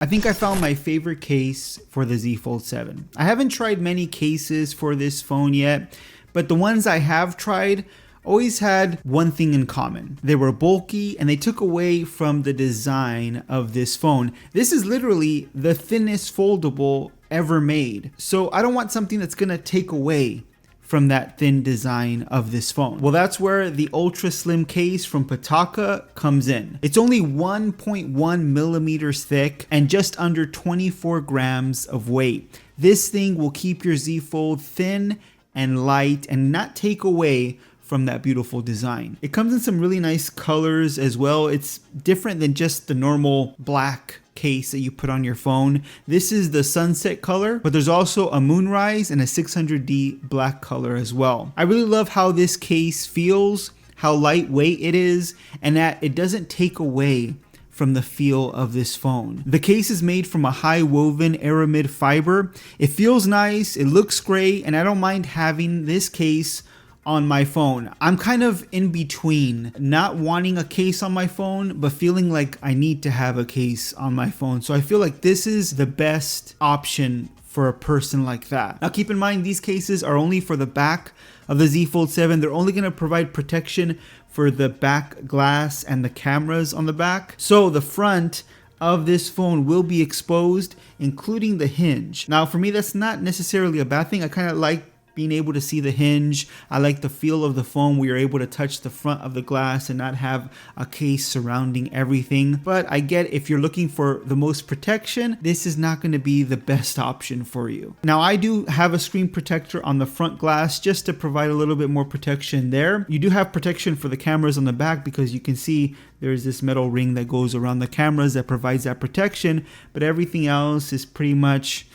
I think I found my favorite case for the Z Fold 7. I haven't tried many cases for this phone yet, but the ones I have tried always had one thing in common. They were bulky and they took away from the design of this phone. This is literally the thinnest foldable ever made. So I don't want something that's gonna take away from that thin design of this phone. Well, that's where the Ultra-Slim Case from Pitaka comes in. It's only 1.1 millimeters thick and just under 24 grams of weight. This thing will keep your Z Fold thin and light and not take away from that beautiful design. It comes in some really nice colors as well. It's different than just the normal black case that you put on your phone. This is the sunset color, but there's also a moonrise and a 600D black color as well. I really love how this case feels, how lightweight it is, and that it doesn't take away from the feel of this phone. The case is made from a high woven aramid fiber. It feels nice, it looks great, and I don't mind having this case on my phone. I'm kind of in between not wanting a case on my phone, but feeling like I need to have a case on my phone. So I feel like this is the best option for a person like that. Now keep in mind, these cases are only for the back of the Z Fold 7. They're only gonna provide protection for the back glass and the cameras on the back. So the front of this phone will be exposed, including the hinge. Now for me, that's not necessarily a bad thing. I kind of like being able to see the hinge. I like the feel of the phone. We are able to touch the front of the glass and not have a case surrounding everything. But I get if you're looking for the most protection, this is not going to be the best option for you. Now I do have a screen protector on the front glass just to provide a little bit more protection there. You do have protection for the cameras on the back because you can see there's this metal ring that goes around the cameras that provides that protection, but everything else is pretty much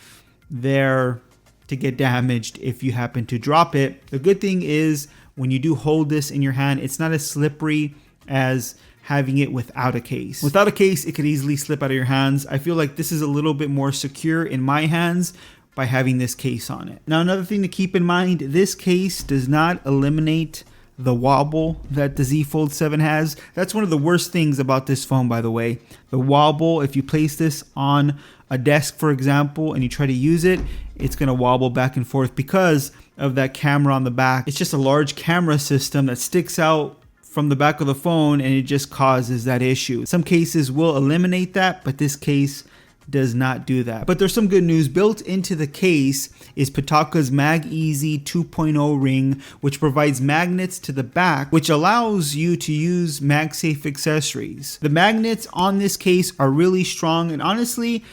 there to get damaged if you happen to drop it. The good thing is when you do hold this in your hand, it's not as slippery as having it without a case. Without a case, it could easily slip out of your hands. I feel like this is a little bit more secure in my hands by having this case on it. Now, another thing to keep in mind, this case does not eliminate the wobble that the Z Fold 7 has. That's one of the worst things about this phone, by the way. The wobble, if you place this on a desk, for example, and you try to use it, it's gonna wobble back and forth because of that camera on the back. It's just a large camera system that sticks out from the back of the phone and it just causes that issue. Some cases will eliminate that, but this case does not do that. But there's some good news. Built into the case is Pitaka's MagEasy 2.0 ring, which provides magnets to the back, which allows you to use MagSafe accessories. The magnets on this case are really strong, and honestly,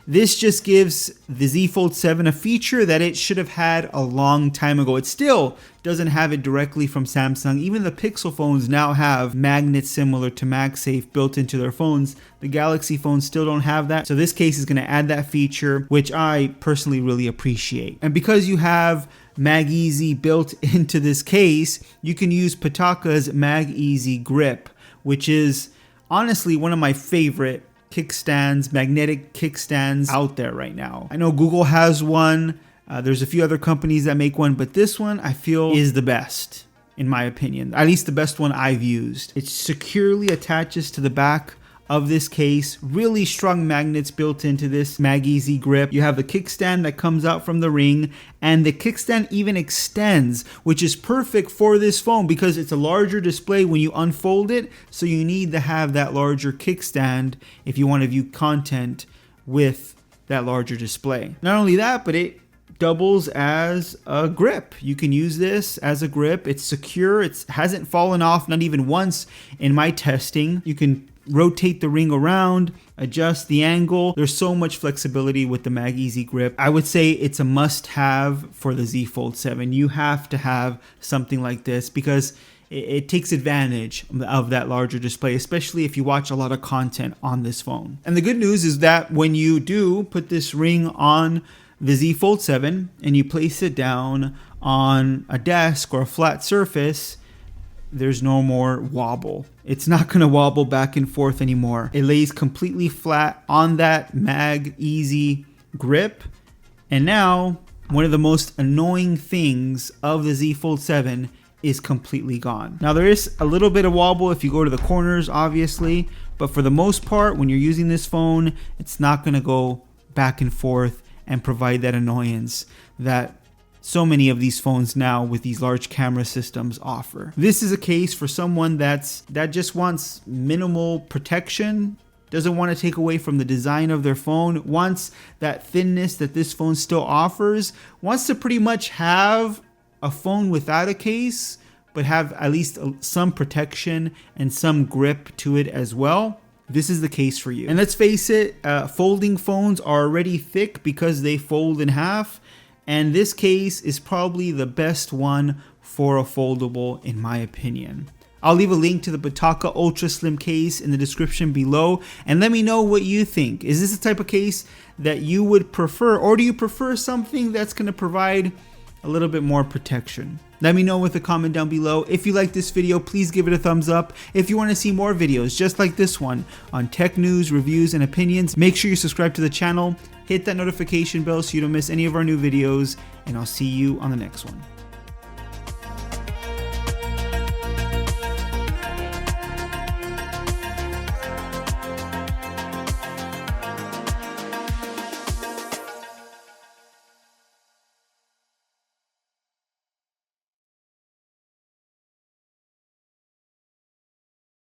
this just gives the Z Fold 7 a feature that it should have had a long time ago. It still doesn't have it directly from Samsung. Even the Pixel phones now have magnets similar to MagSafe built into their phones. The Galaxy phones still don't have that. So this case is going to add that feature, which I personally really appreciate. And because you have MagEasy built into this case, you can use Pitaka's MagEasy grip, which is honestly one of my favorite kickstands, magnetic kickstands out there right now. I know Google has one. There's a few other companies that make one, but this one I feel is the best, in my opinion. At least the best one I've used. It securely attaches to the back of this case. Really strong magnets built into this MagEasy grip. You have the kickstand that comes out from the ring, and the kickstand even extends, which is perfect for this phone because it's a larger display when you unfold it. So you need to have that larger kickstand if you want to view content with that larger display. Not only that, but it doubles as a grip. You can use this as a grip. It's secure. It hasn't fallen off, not even once in my testing. You can rotate the ring around, adjust the angle. There's so much flexibility with the MagEasy grip. I would say it's a must-have for the Z Fold 7. You have to have something like this because it takes advantage of that larger display, especially if you watch a lot of content on this phone. And the good news is that when you do put this ring on the Z Fold 7 and you place it down on a desk or a flat surface, there's no more wobble. It's not going to wobble back and forth anymore. It lays completely flat on that MagEasy grip. And now, one of the most annoying things of the Z Fold 7 is completely gone. Now there is a little bit of wobble if you go to the corners, obviously, but for the most part, when you're using this phone, it's not going to go back and forth and provide that annoyance that so many of these phones now with these large camera systems offer. This is a case for someone that just wants minimal protection, doesn't want to take away from the design of their phone, wants that thinness that this phone still offers, wants to pretty much have a phone without a case, but have at least some protection and some grip to it as well. This is the case for you. And let's face it, folding phones are already thick because they fold in half. And this case is probably the best one for a foldable in my opinion. I'll leave a link to the Pitaka Ultra-Slim Case in the description below, and let me know what you think. Is this the type of case that you would prefer, or do you prefer something that's going to provide a little bit more protection? Let me know with a comment down below. If you like this video, please give it a thumbs up. If you want to see more videos just like this one on tech news, reviews, and opinions, make sure you subscribe to the channel, hit that notification bell so you don't miss any of our new videos, and I'll see you on the next one.